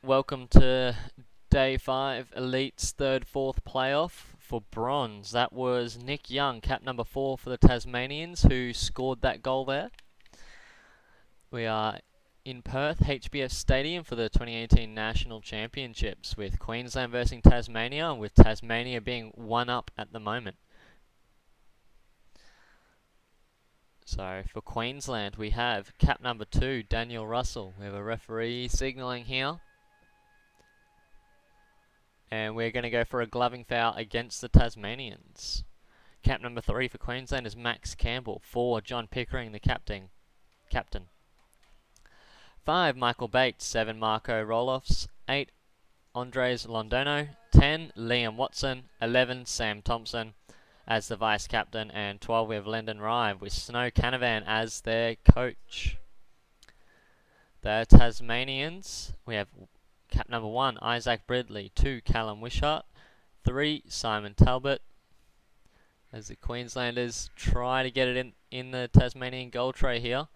welcome to Day 5 Elite's third-fourth playoff for bronze. That was Nick Young, cap number 4 for the Tasmanians, who scored that goal there. We are in Perth, HBF Stadium for the 2018 National Championships, with Queensland versus Tasmania, with Tasmania being 1-up at the moment. So for Queensland, we have cap number 2, Daniel Russell. We have a referee signalling here. And we're going to go for a gloving foul against the Tasmanians. Cap number 3 for Queensland is Max Campbell. 4, John Pickering, the captain. 5, Michael Bates. 7, Marco Roloffs. 8, Andres Londono. 10, Liam Watson. 11, Sam Thompson as the vice captain. And 12, we have Lyndon Rive with Snow Canavan as their coach. The Tasmanians, we have cap number 1, Isaac Bridley. 2, Callum Wishart. 3, Simon Talbot. As the Queenslanders try to get it in the Tasmanian goal tray here.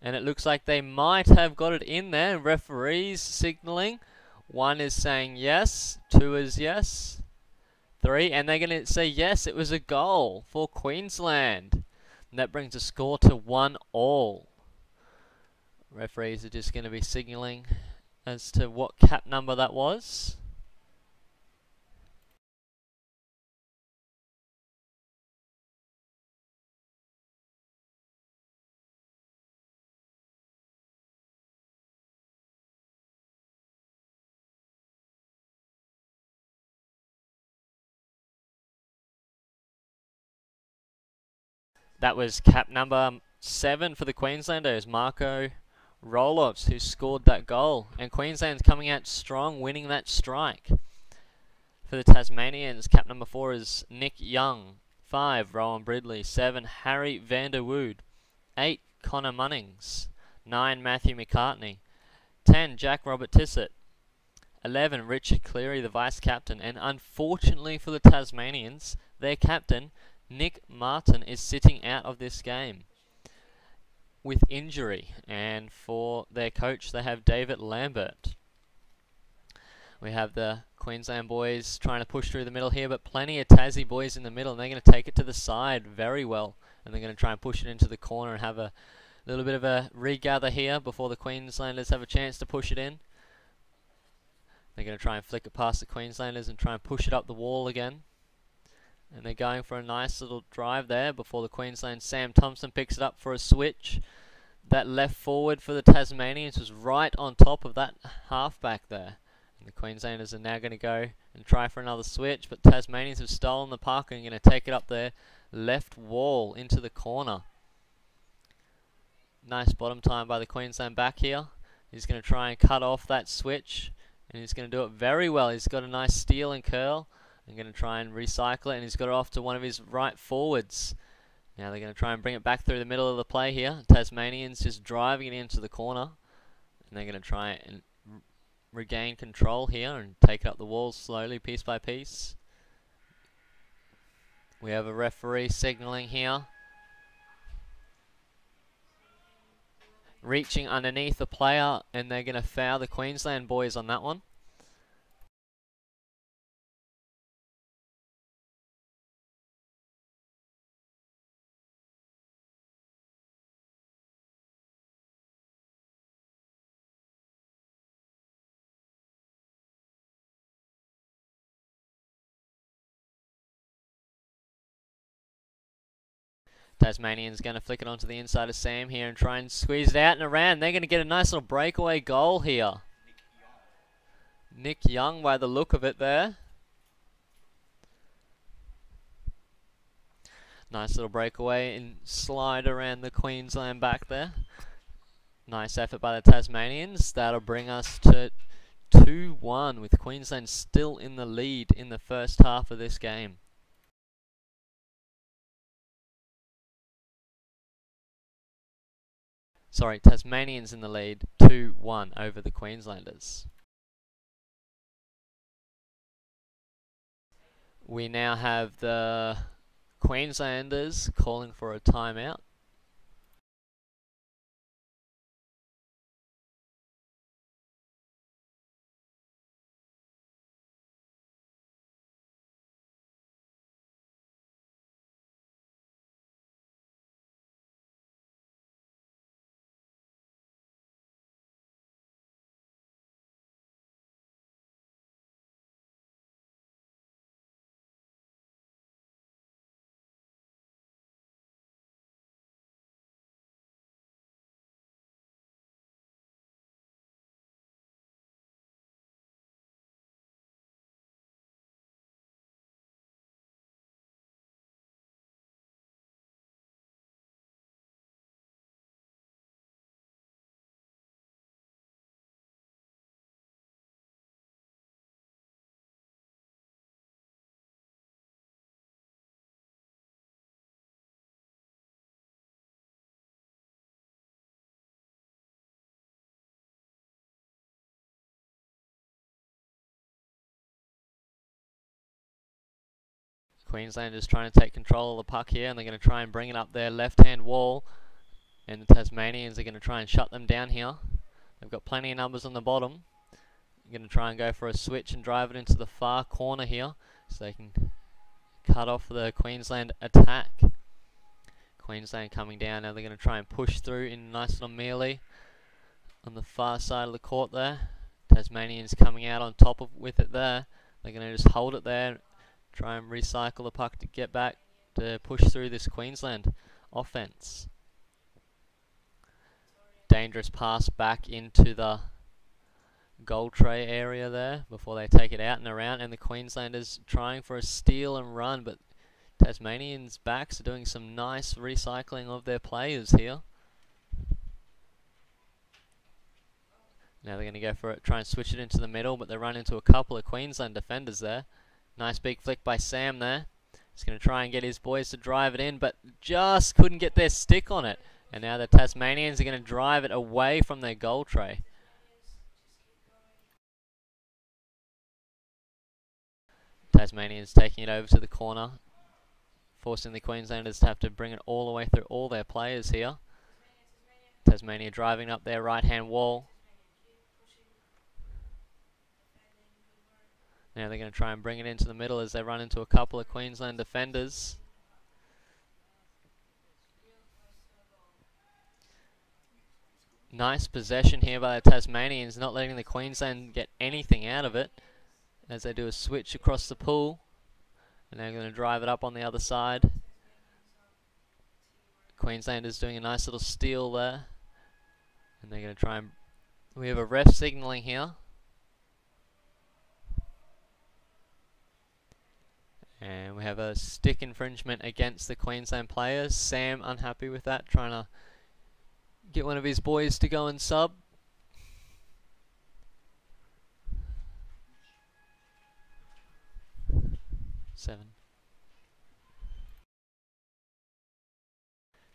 And it looks like they might have got it in there. Referees signalling. 1 is saying yes. 2 is yes. 3, and they're going to say yes, it was a goal for Queensland. And that brings the score to 1-all. Referees are just going to be signalling as to what cap number that was. That was cap number 7 for the Queenslanders, Marco Roloffs, who scored that goal. And Queensland's coming out strong, winning that strike. For the Tasmanians, cap number 4 is Nick Young. 5, Rowan Bridley. 7, Harry Vanderwood. 8, Connor Munnings. 9, Matthew McCartney. 10, Jack Robert Tissett. 11, Richard Cleary, the vice-captain. And unfortunately for the Tasmanians, their captain, Nick Martin, is sitting out of this game with injury. And for their coach, they have David Lambert. We have the Queensland boys trying to push through the middle here, but plenty of Tassie boys in the middle, and they're going to take it to the side very well. And they're going to try and push it into the corner and have a little bit of a regather here before the Queenslanders have a chance to push it in. They're going to try and flick it past the Queenslanders and try and push it up the wall again. And they're going for a nice little drive there before the Queensland Sam Thompson picks it up for a switch. That left forward for the Tasmanians was right on top of that halfback there. And the Queenslanders are now going to go and try for another switch, but Tasmanians have stolen the puck and are going to take it up their left wall into the corner. Nice bottom time by the Queensland back here. He's going to try and cut off that switch, and he's going to do it very well. He's got a nice steal and curl. I'm going to try and recycle it, and he's got it off to one of his right forwards. Now they're going to try and bring it back through the middle of the play here. Tasmanians just driving it into the corner, and they're going to try and regain control here and take it up the wall slowly, piece by piece. We have a referee signalling here. Reaching underneath the player, and they're going to foul the Queensland boys on that one. Tasmanian's going to flick it onto the inside of Sam here and try and squeeze it out and around. They're going to get a nice little breakaway goal here. Nick Young by the look of it there. Nice little breakaway and slide around the Queensland back there. Nice effort by the Tasmanians. That'll bring us to 2-1 with Queensland still in the lead in the first half of this game. Sorry, Tasmanians in the lead, 2-1 over the Queenslanders. We now have the Queenslanders calling for a timeout. Queenslanders trying to take control of the puck here, and they're going to try and bring it up their left-hand wall. And the Tasmanians are going to try and shut them down here. They've got plenty of numbers on the bottom. They're going to try and go for a switch and drive it into the far corner here, so they can cut off the Queensland attack. Queensland coming down now. They're going to try and push through in a nice little melee on the far side of the court there. Tasmanians coming out on top of with it there. They're going to just hold it there, try and recycle the puck to get back to push through this Queensland offense. Dangerous pass back into the goal tray area there before they take it out and around, and the Queenslanders trying for a steal and run, but Tasmanians' backs are doing some nice recycling of their players here. Now they're going to go for it, try and switch it into the middle, but they run into a couple of Queensland defenders there. Nice big flick by Sam there. He's going to try and get his boys to drive it in, but just couldn't get their stick on it. And now the Tasmanians are going to drive it away from their goal tray. Tasmanians taking it over to the corner, forcing the Queenslanders to have to bring it all the way through all their players here. Tasmania driving up their right-hand wall. Now they're going to try and bring it into the middle as they run into a couple of Queensland defenders. Nice possession here by the Tasmanians, not letting the Queensland get anything out of it as they do a switch across the pool. And they're going to drive it up on the other side. Queenslanders doing a nice little steal there. And they're going to try and... We have a ref signalling here. And we have a stick infringement against the Queensland players. Sam unhappy with that, trying to get one of his boys to go and sub. Seven.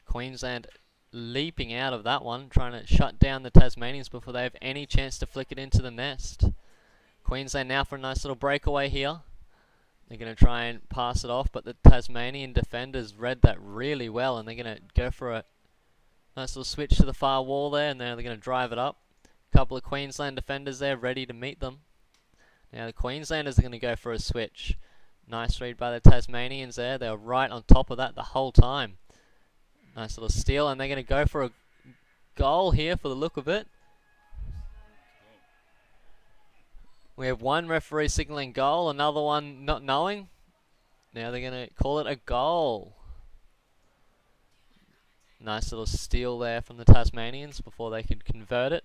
Queensland leaping out of that one, trying to shut down the Tasmanians before they have any chance to flick it into the nest. Queensland now for a nice little breakaway here. They're going to try and pass it off, but the Tasmanian defenders read that really well, and they're going to go for a nice little switch to the far wall there, and now they're going to drive it up. A couple of Queensland defenders there ready to meet them. Now the Queenslanders are going to go for a switch. Nice read by the Tasmanians there. They were right on top of that the whole time. Nice little steal, and they're going to go for a goal here for the look of it. We have one referee signalling goal, another one not knowing. Now they're going to call it a goal. Nice little steal there from the Tasmanians before they could convert it.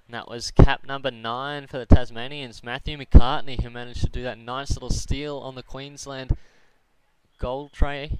And that was cap number 9 for the Tasmanians, Matthew McCartney, who managed to do that nice little steal on the Queensland goal tray.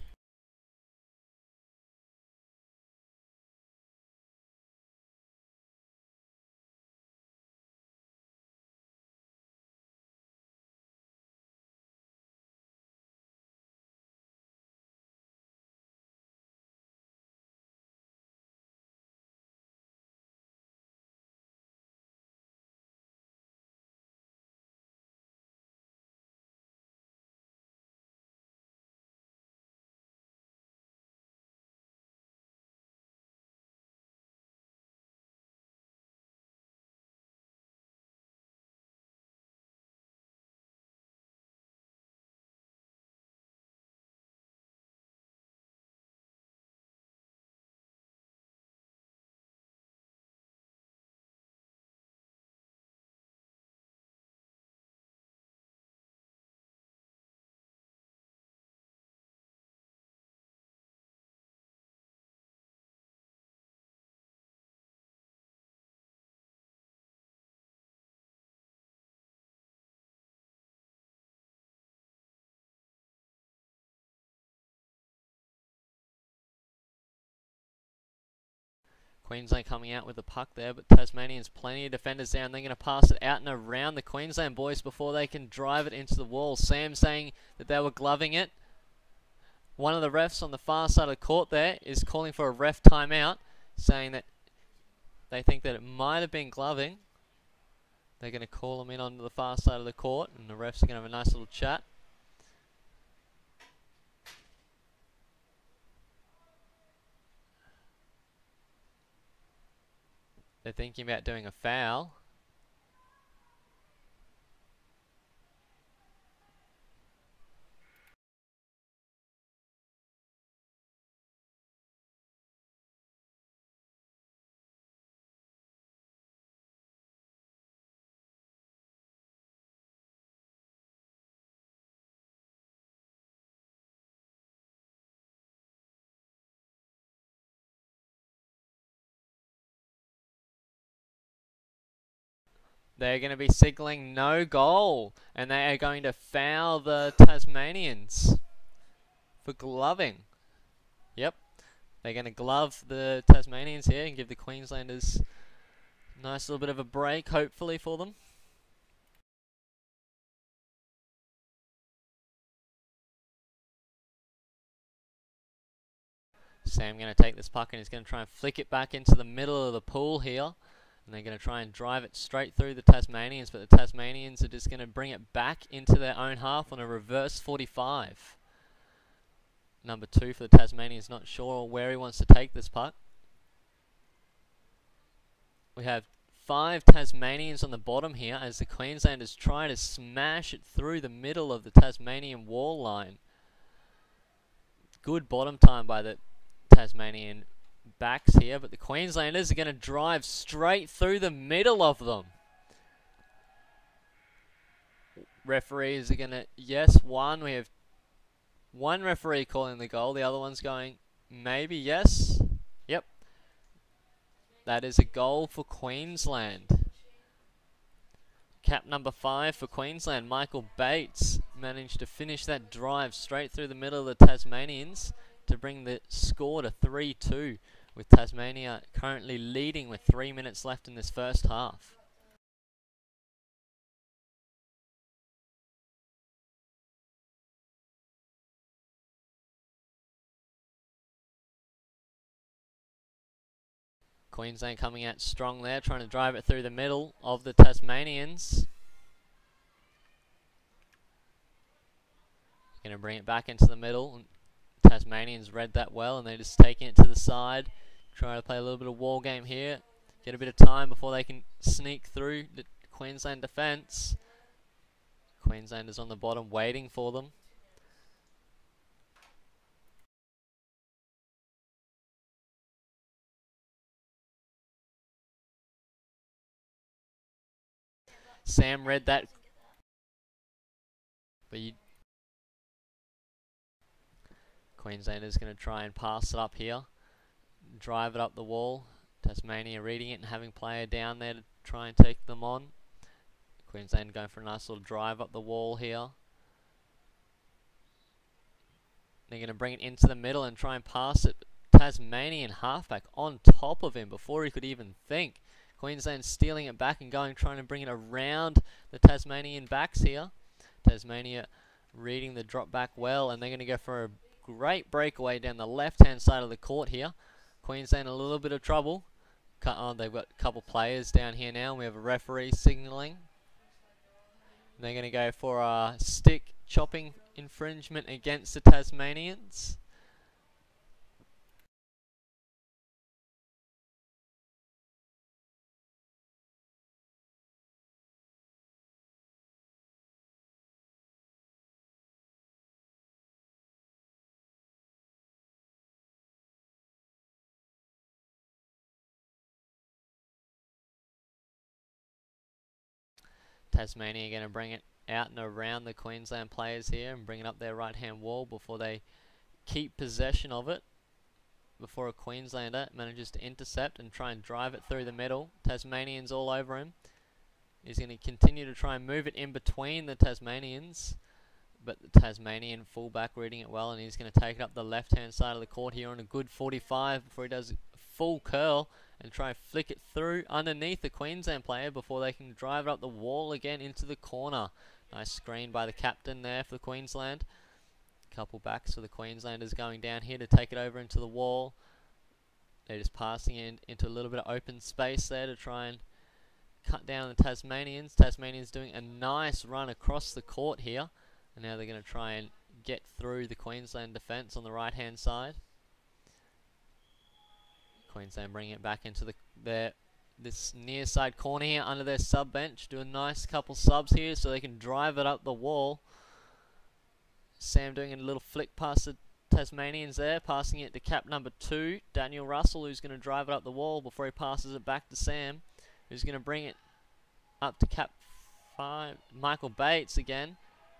Queensland coming out with the puck there, but Tasmanians plenty of defenders down. They're going to pass it out and around the Queensland boys before they can drive it into the wall. Sam saying that they were gloving it. One of the refs on the far side of the court there is calling for a ref timeout, saying that they think that it might have been gloving. They're going to call them in onto the far side of the court, and the refs are going to have a nice little chat. They're thinking about doing a foul. They're going to be signaling no goal, and they are going to foul the Tasmanians for gloving. Yep, they're going to glove the Tasmanians here and give the Queenslanders a nice little bit of a break, hopefully, for them. Sam going to take this puck and he's going to try and flick it back into the middle of the pool here. And they're going to try and drive it straight through the Tasmanians, but the Tasmanians are just going to bring it back into their own half on a reverse 45. Number 2 for the Tasmanians, not sure where he wants to take this puck. We have 5 Tasmanians on the bottom here as the Queenslanders try to smash it through the middle of the Tasmanian wall line. Good bottom time by the Tasmanian backs here, but the Queenslanders are going to drive straight through the middle of them. Referees are going to, yes, we have one referee calling the goal, the other one's going, maybe, yes. Yep. That is a goal for Queensland. Cap number 5 for Queensland, Michael Bates, managed to finish that drive straight through the middle of the Tasmanians to bring the score to 3-2, with Tasmania currently leading with 3 minutes left in this first half. Queensland coming out strong there, trying to drive it through the middle of the Tasmanians. Going to bring it back into the middle. Tasmanians read that well, and they're just taking it to the side. Trying to play a little bit of war game here. Get a bit of time before they can sneak through the Queensland defence. Queenslanders on the bottom waiting for them. Sam read that. But Queenslanders going to try and pass it up here. Drive it up the wall. Tasmania reading it and having player down there to try and take them on. Queensland going for a nice little drive up the wall here. They're going to bring it into the middle and try and pass it. Tasmanian halfback on top of him before he could even think. Queensland stealing it back and trying to bring it around the Tasmanian backs here. Tasmania reading the drop back well, and they're going to go for a great breakaway down the left-hand side of the court here. Queensland a little bit of trouble. They've got a couple players down here now. We have a referee signalling. They're going to go for a stick chopping infringement against the Tasmanians. Tasmania are going to bring it out and around the Queensland players here and bring it up their right-hand wall before they keep possession of it. Before a Queenslander manages to intercept and try and drive it through the middle. Tasmanians all over him. He's going to continue to try and move it in between the Tasmanians. But the Tasmanian fullback reading it well, and he's going to take it up the left-hand side of the court here on a good 45 before he does a full curl and try and flick it through underneath the Queensland player before they can drive it up the wall again into the corner. Nice screen by the captain there for the Queensland. Couple backs for the Queenslanders going down here to take it over into the wall. They're just passing into a little bit of open space there to try and cut down the Tasmanians. Tasmanians doing a nice run across the court here. And now they're going to try and get through the Queensland defence on the right-hand side. Queensland bringing it back into their this near side corner here under their sub bench. Do a nice couple subs here so they can drive it up the wall. Sam doing a little flick past the Tasmanians there, passing it to cap number 2, Daniel Russell, who's going to drive it up the wall before he passes it back to Sam, who's going to bring it up to cap 5, Michael Bates again.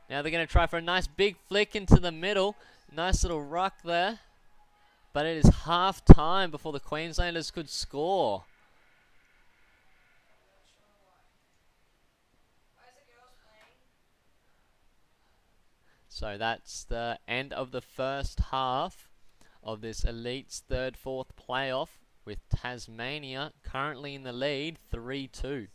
Now they're going to try for a nice big flick into the middle. Nice little ruck there. But it is half time before the Queenslanders could score. So that's the end of the first half of this Elites 3rd-4th playoff, with Tasmania currently in the lead 3-2.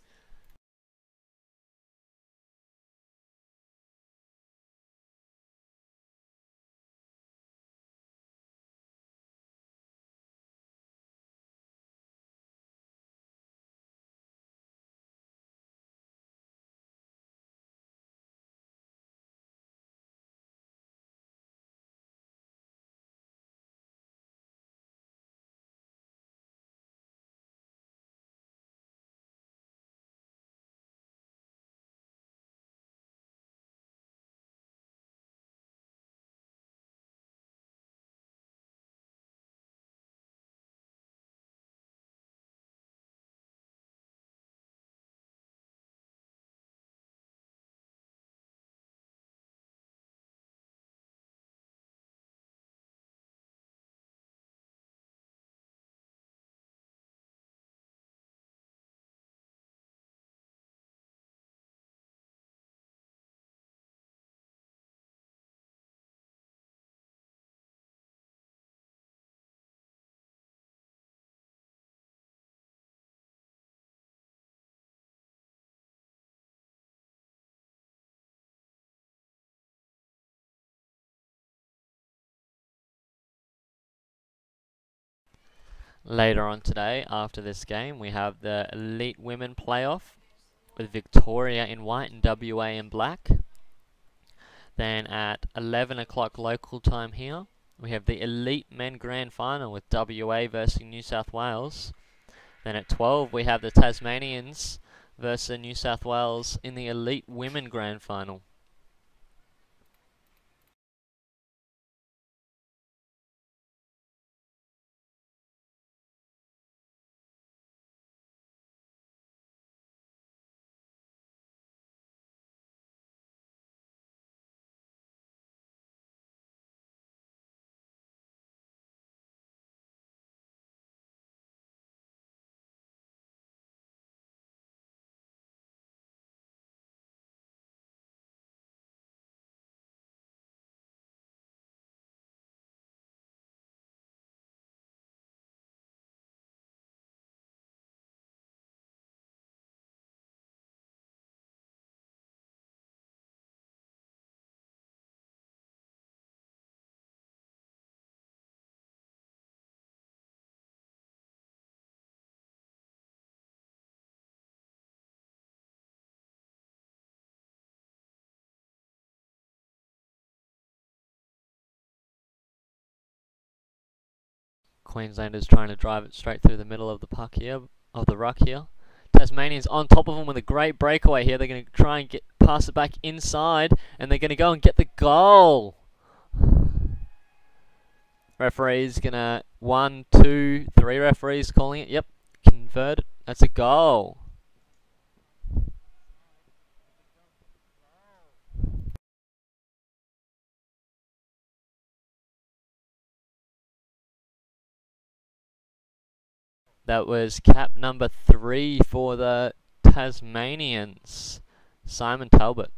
Later on today, after this game, we have the Elite Women Playoff with Victoria in white and WA in black. Then at 11 o'clock local time here, we have the Elite Men Grand Final with WA versus New South Wales. Then at 12, we have the Tasmanians versus New South Wales in the Elite Women Grand Final. Queenslanders trying to drive it straight through the middle of the puck here, of the ruck here. Tasmanians on top of them with a great breakaway here. They're going to try and pass it back inside, and they're going to go and get the goal. Referee's going to 1, 2, 3 referees calling it. Yep, converted. That's a goal. That was cap number 3 for the Tasmanians, Simon Talbot.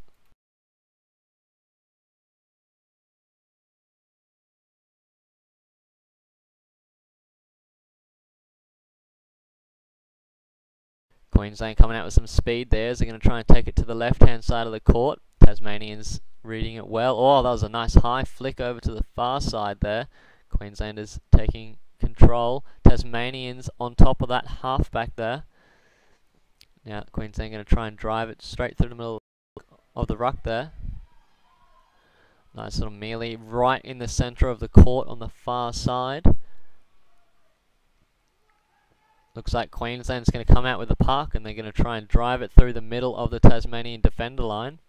Queensland coming out with some speed there. They're going to try and take it to the left-hand side of the court. Tasmanians reading it well. Oh, that was a nice high flick over to the far side there. Queenslanders taking control. Tasmanians on top of that halfback there. Now Queensland going to try and drive it straight through the middle of the ruck there. Nice little melee right in the centre of the court on the far side. Looks like Queensland's going to come out with a puck and they're going to try and drive it through the middle of the Tasmanian defender line.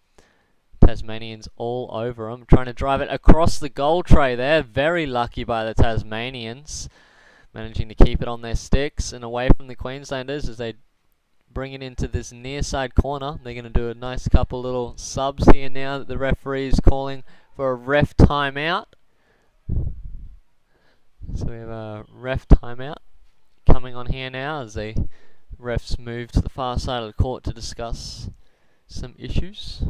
Tasmanians all over them, trying to drive it across the goal tray there. Very lucky by the Tasmanians, managing to keep it on their sticks and away from the Queenslanders as they bring it into this near side corner. They're going to do a nice couple little subs here now that the referee is calling for a ref timeout. So we have a ref timeout coming on here now as the refs move to the far side of the court to discuss some issues.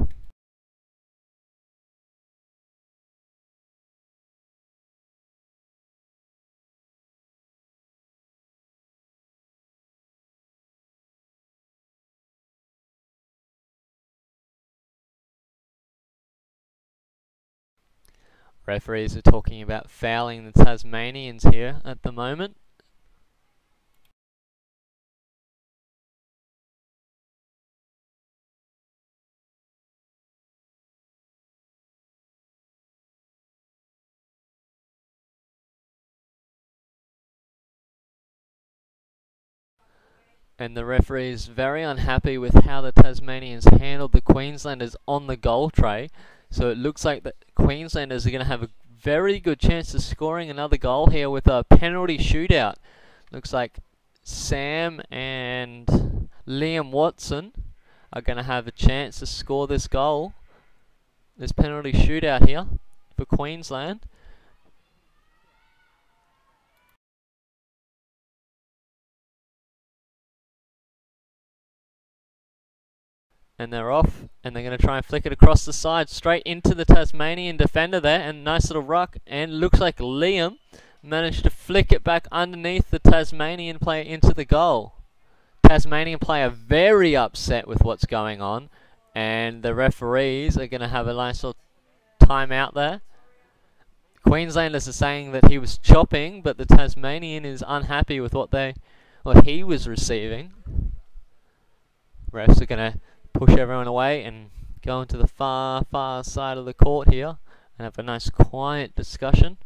Referees are talking about fouling the Tasmanians here at the moment. And the referee is very unhappy with how the Tasmanians handled the Queenslanders on the goal tray. So it looks like the Queenslanders are going to have a very good chance of scoring another goal here with a penalty shootout. Looks like Sam and Liam Watson are going to have a chance to score this goal. This penalty shootout here for Queensland. And they're off, and they're going to try and flick it across the side, straight into the Tasmanian defender there, and nice little ruck, and looks like Liam managed to flick it back underneath the Tasmanian player into the goal. Tasmanian player very upset with what's going on, and the referees are going to have a nice little timeout there. Queenslanders are saying that he was chopping, but the Tasmanian is unhappy with what he was receiving. Refs are going to push everyone away and go into the far side of the court here and have a nice quiet discussion.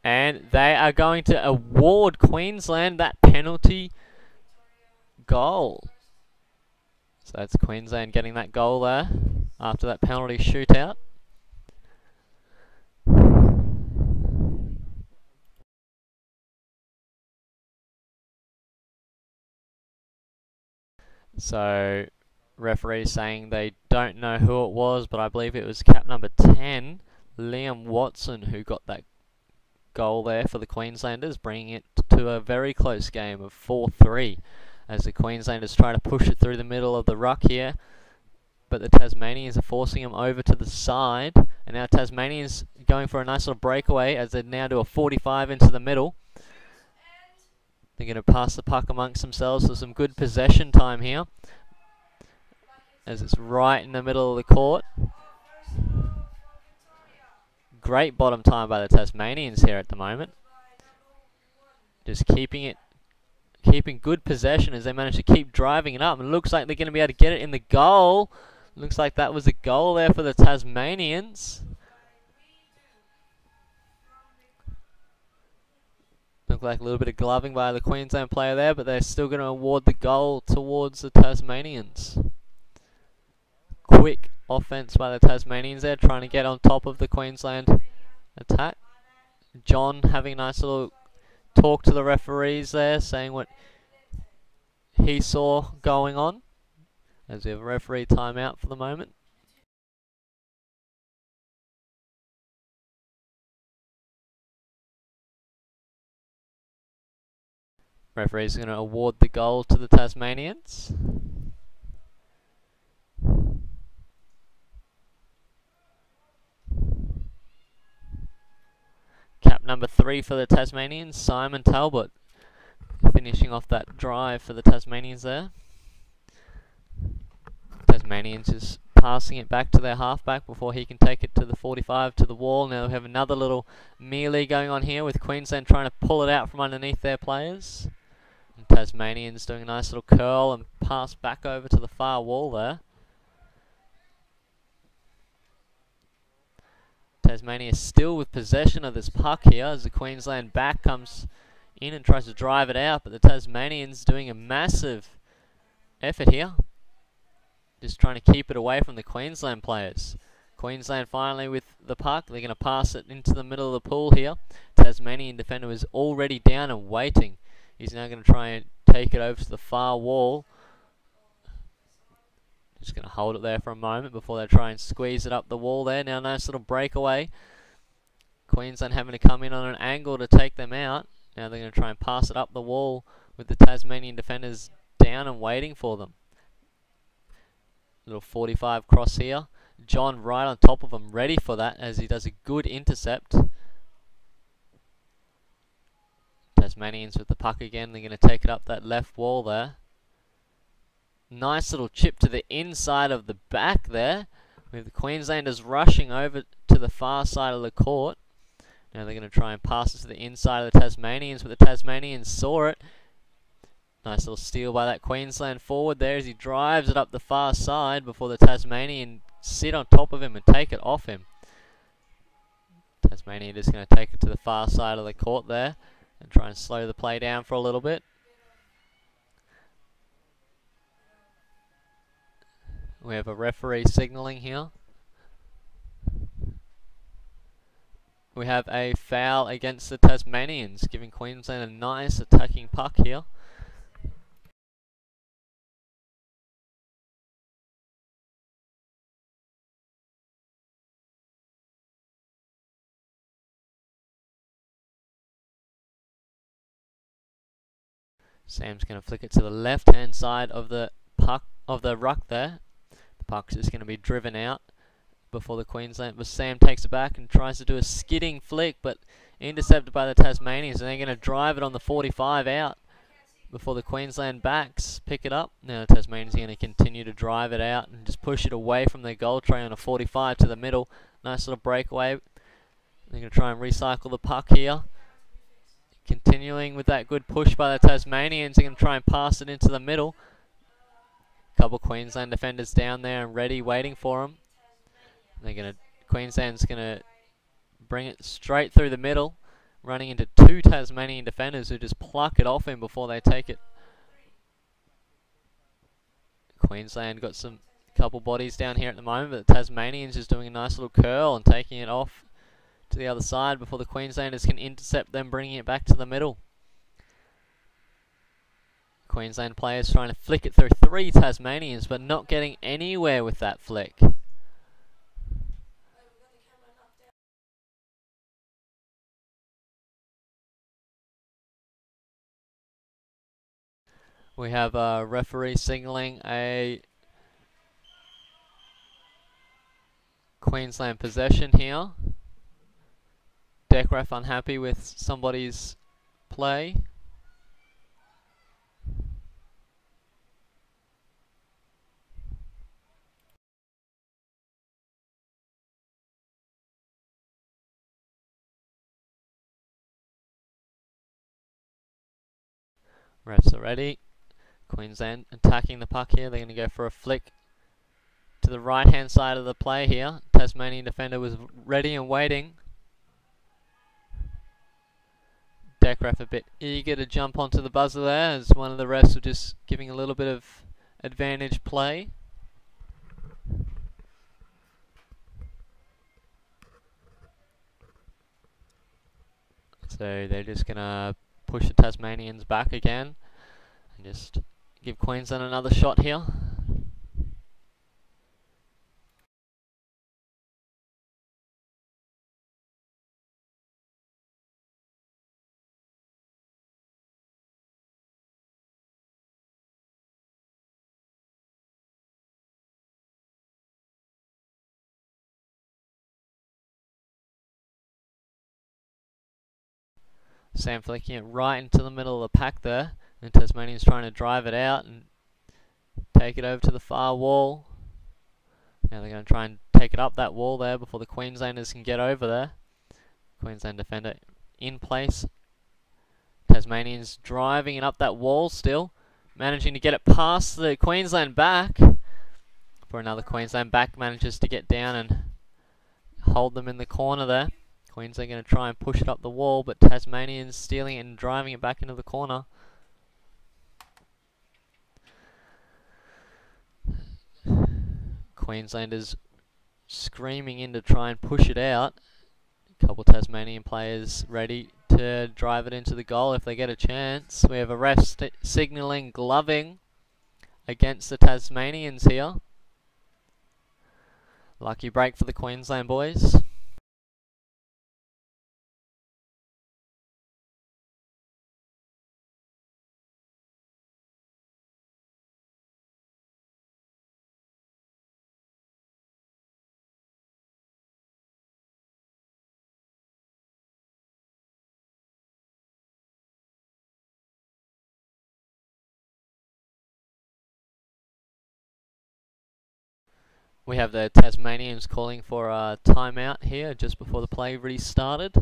And they are going to award Queensland that penalty goal. So that's Queensland getting that goal there after that penalty shootout. So referee saying they don't know who it was, but I believe it was cap number 10, Liam Watson, who got that goal there for the Queenslanders, bringing it to a very close game of 4-3 as the Queenslanders try to push it through the middle of the ruck here, but the Tasmanians are forcing them over to the side, and now Tasmanians going for a nice little breakaway as they now do a 45 into the middle. They're going to pass the puck amongst themselves for some good possession time here, as it's right in the middle of the court. Great bottom time by the Tasmanians here at the moment. Just keeping good possession as they manage to keep driving it up. And it looks like they're going to be able to get it in the goal. Looks like that was a goal there for the Tasmanians. Looked like a little bit of gloving by the Queensland player there, but they're still going to award the goal towards the Tasmanians. Quick offense by the Tasmanians there, trying to get on top of the Queensland attack. John having a nice little talk to the referees there, saying what he saw going on, as we have a referee timeout for the moment. Referees are going to award the goal to the Tasmanians. number 3 for the Tasmanians, Simon Talbot, finishing off that drive for the Tasmanians there. Tasmanians just passing it back to their halfback before he can take it to the 45 to the wall. Now we have another little melee going on here with Queensland trying to pull it out from underneath their players. And Tasmanians doing a nice little curl and pass back over to the far wall there. Tasmania still with possession of this puck here as the Queensland back comes in and tries to drive it out, but the Tasmanians doing a massive effort here, just trying to keep it away from the Queensland players. Queensland finally with the puck, they're going to pass it into the middle of the pool here. Tasmanian defender is already down and waiting. He's now going to try and take it over to the far wall. Just going to hold it there for a moment before they try and squeeze it up the wall there. Now nice little breakaway. Queensland having to come in on an angle to take them out. Now they're going to try and pass it up the wall with the Tasmanian defenders down and waiting for them. Little 45 cross here. John right on top of him, ready for that as he does a good intercept. Tasmanians with the puck again. They're going to take it up that left wall there. Nice little chip to the inside of the back there, with the Queenslanders rushing over to the far side of the court. Now they're going to try and pass it to the inside of the Tasmanians, but the Tasmanians saw it. Nice little steal by that Queensland forward there as he drives it up the far side before the Tasmanian sit on top of him and take it off him. Tasmania just going to take it to the far side of the court there and try and slow the play down for a little bit. We have a referee signalling here. We have a foul against the Tasmanians, giving Queensland a nice attacking puck here. Sam's going to flick it to the left-hand side of the puck of the ruck there. The puck's just going to be driven out before the Queensland, but Sam takes it back and tries to do a skidding flick, but intercepted by the Tasmanians, and they're going to drive it on the 45 out before the Queensland backs pick it up. Now the Tasmanians are going to continue to drive it out and just push it away from their goal tray on a 45 to the middle. Nice little breakaway. They're going to try and recycle the puck here. Continuing with that good push by the Tasmanians, they're going to try and pass it into the middle. Couple Queensland defenders down there and ready, waiting for them. Queensland's going to bring it straight through the middle, running into 2 Tasmanian defenders who just pluck it off him before they take it. Queensland got some couple bodies down here at the moment, but the Tasmanians just doing a nice little curl and taking it off to the other side before the Queenslanders can intercept them, bringing it back to the middle. Queensland players trying to flick it through 3 Tasmanians, but not getting anywhere with that flick. We have a referee signalling a Queensland possession here. Deck ref unhappy with somebody's play. Refs are ready. Queensland attacking the puck here. They're going to go for a flick to the right hand side of the play here. Tasmanian defender was ready and waiting. Deck ref a bit eager to jump onto the buzzer there, as one of the refs were just giving a little bit of advantage play. So they're just going to push the Tasmanians back again and just give Queensland another shot here. Sam flicking it right into the middle of the pack there. And Tasmanian's trying to drive it out and take it over to the far wall. Now they're going to try and take it up that wall there before the Queenslanders can get over there. Queensland defender in place. Tasmanians driving it up that wall still. Managing to get it past the Queensland back. For another Queensland back manages to get down and hold them in the corner there. Queensland going to try and push it up the wall, but Tasmanians stealing it and driving it back into the corner. Queenslanders screaming in to try and push it out. A couple Tasmanian players ready to drive it into the goal if they get a chance. We have a ref signalling gloving against the Tasmanians here. Lucky break for the Queensland boys. We have the Tasmanians calling for a timeout here just before the play restarted.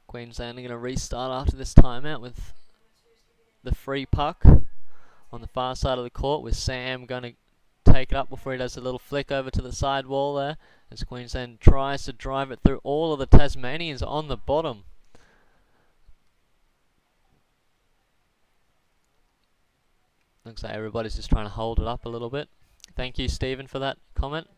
Queensland are going to restart after this timeout with the free puck on the far side of the court, with Sam going to take it up before he does a little flick over to the side wall there, as Queensland tries to drive it through all of the Tasmanians on the bottom. Looks like everybody's just trying to hold it up a little bit. Thank you, Stephen, for that comment.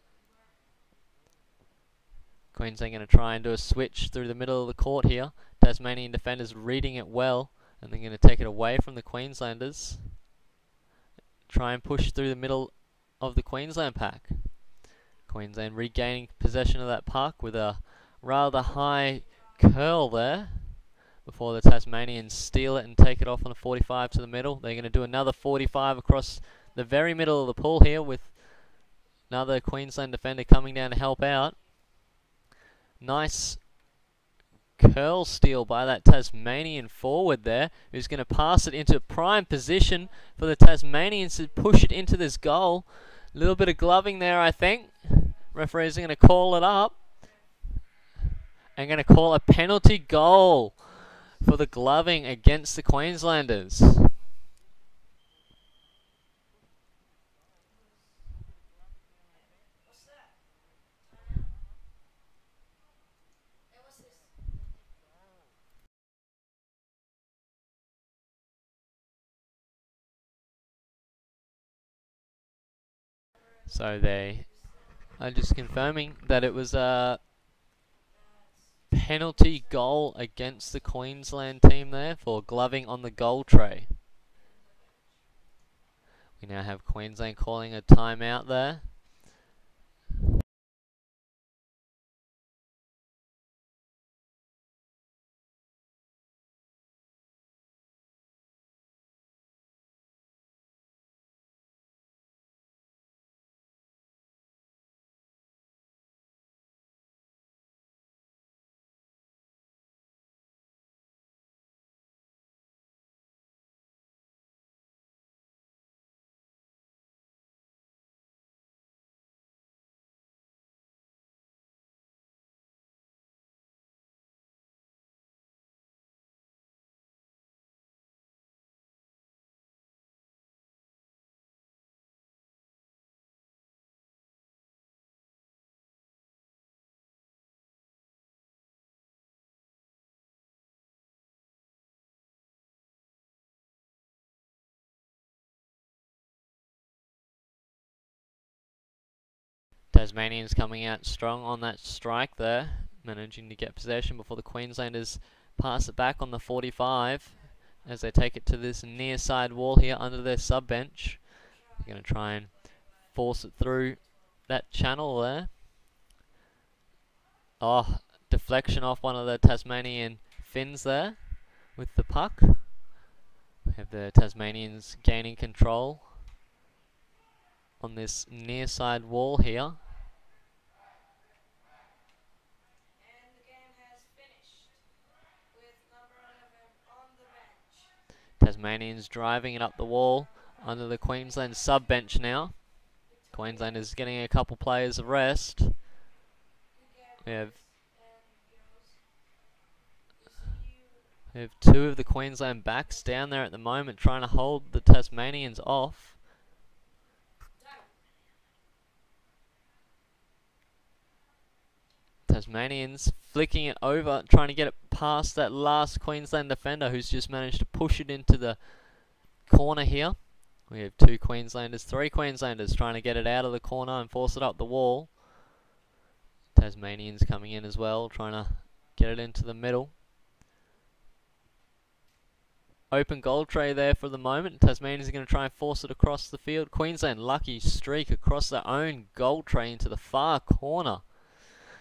Queensland going to try and do a switch through the middle of the court here. Tasmanian defenders reading it well, and they're going to take it away from the Queenslanders. Try and push through the middle of the Queensland pack. Queensland regaining possession of that puck with a rather high curl there before the Tasmanians steal it and take it off on a 45 to the middle. They're going to do another 45 across the very middle of the pool here with another Queensland defender coming down to help out. Nice curl steal by that Tasmanian forward there, who's going to pass it into prime position for the Tasmanians to push it into this goal. A little bit of gloving there, I think. Referees are going to call it up and going to call a penalty goal for the gloving against the Queenslanders. So they are just confirming that it was a penalty goal against the Queensland team there for gloving on the goal tray. We now have Queensland calling a timeout there. Tasmanians coming out strong on that strike there, managing to get possession before the Queenslanders pass it back on the 45 as they take it to this near side wall here under their sub bench. They're going to try and force it through that channel there. Oh, deflection off one of the Tasmanian fins there with the puck. We have the Tasmanians gaining control on this near side wall here. And the game has finished with number 11 on the bench. Tasmanians driving it up the wall under the Queensland sub bench now. Queensland is getting a couple players of rest. We have two of the Queensland backs down there at the moment trying to hold the Tasmanians off. Tasmanians flicking it over, trying to get it past that last Queensland defender who's just managed to push it into the corner here. We have three Queenslanders trying to get it out of the corner and force it up the wall. Tasmanians coming in as well, trying to get it into the middle. Open goal tray there for the moment. Tasmanians are going to try and force it across the field. Queensland lucky streak across their own goal tray into the far corner.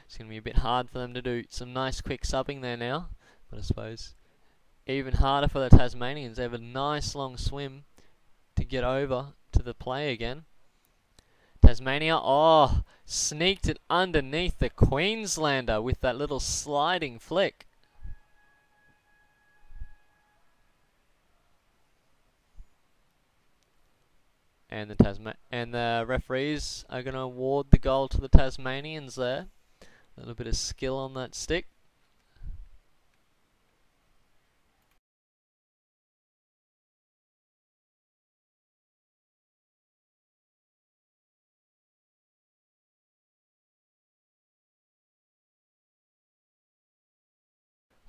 It's going to be a bit hard for them to do some nice quick subbing there now. But I suppose even harder for the Tasmanians. They have a nice long swim to get over to the play again. Tasmania, sneaked it underneath the Queenslander with that little sliding flick. And the referees are going to award the goal to the Tasmanians there. A little bit of skill on that stick.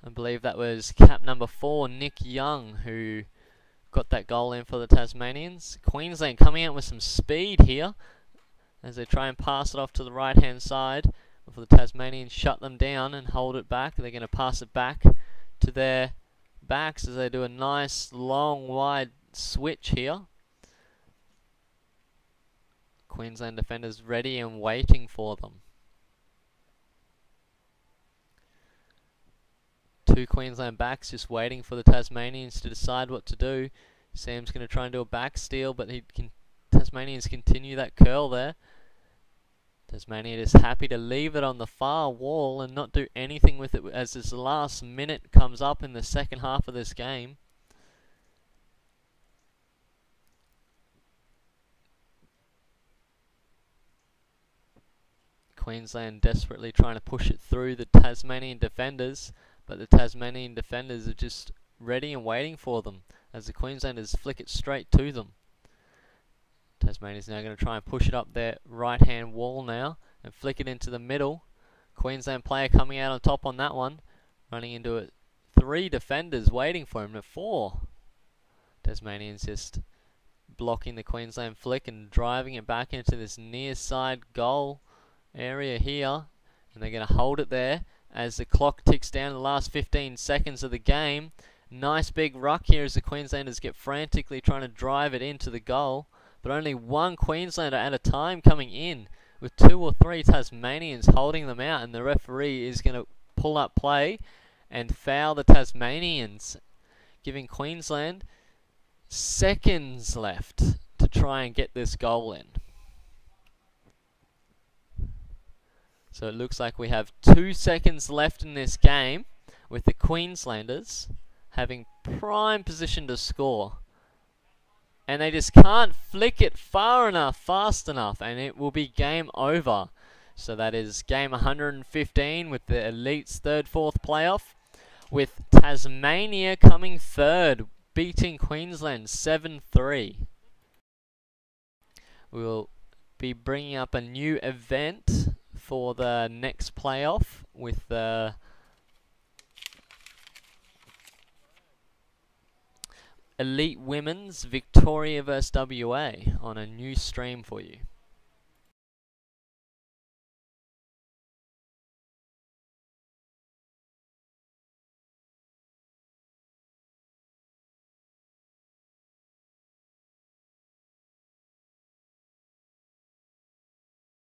I believe that was cap number 4, Nick Young, who got that goal in for the Tasmanians. Queensland coming out with some speed here as they try and pass it off to the right hand side before the Tasmanians shut them down and hold it back. They're going to pass it back to their backs as they do a nice long wide switch here. Queensland defenders ready and waiting for them. Two Queensland backs just waiting for the Tasmanians to decide what to do. Sam's going to try and do a back steal, but Tasmanians continue that curl there. Tasmania is happy to leave it on the far wall and not do anything with it as this last minute comes up in the second half of this game. Queensland desperately trying to push it through the Tasmanian defenders, but the Tasmanian defenders are just ready and waiting for them as the Queenslanders flick it straight to them. Tasmania's now going to try and push it up their right hand wall now and flick it into the middle. Queensland player coming out on top on that one, running into it. 3 defenders waiting for him, 4. Tasmanians just blocking the Queensland flick and driving it back into this near side goal area here, and they're going to hold it there as the clock ticks down the last 15 seconds of the game. Nice big ruck here as the Queenslanders get frantically trying to drive it into the goal, but only one Queenslander at a time coming in, with 2 or 3 Tasmanians holding them out, and the referee is going to pull up play and foul the Tasmanians, giving Queensland seconds left to try and get this goal in. So it looks like we have 2 seconds left in this game, with the Queenslanders having prime position to score. And they just can't flick it far enough, fast enough, and it will be game over. So that is game 115 with the Elites 3rd, 4th playoff, with Tasmania coming 3rd, beating Queensland 7-3. We will be bringing up a new event for the next playoff with the Elite Women's Victoria vs WA on a new stream for you.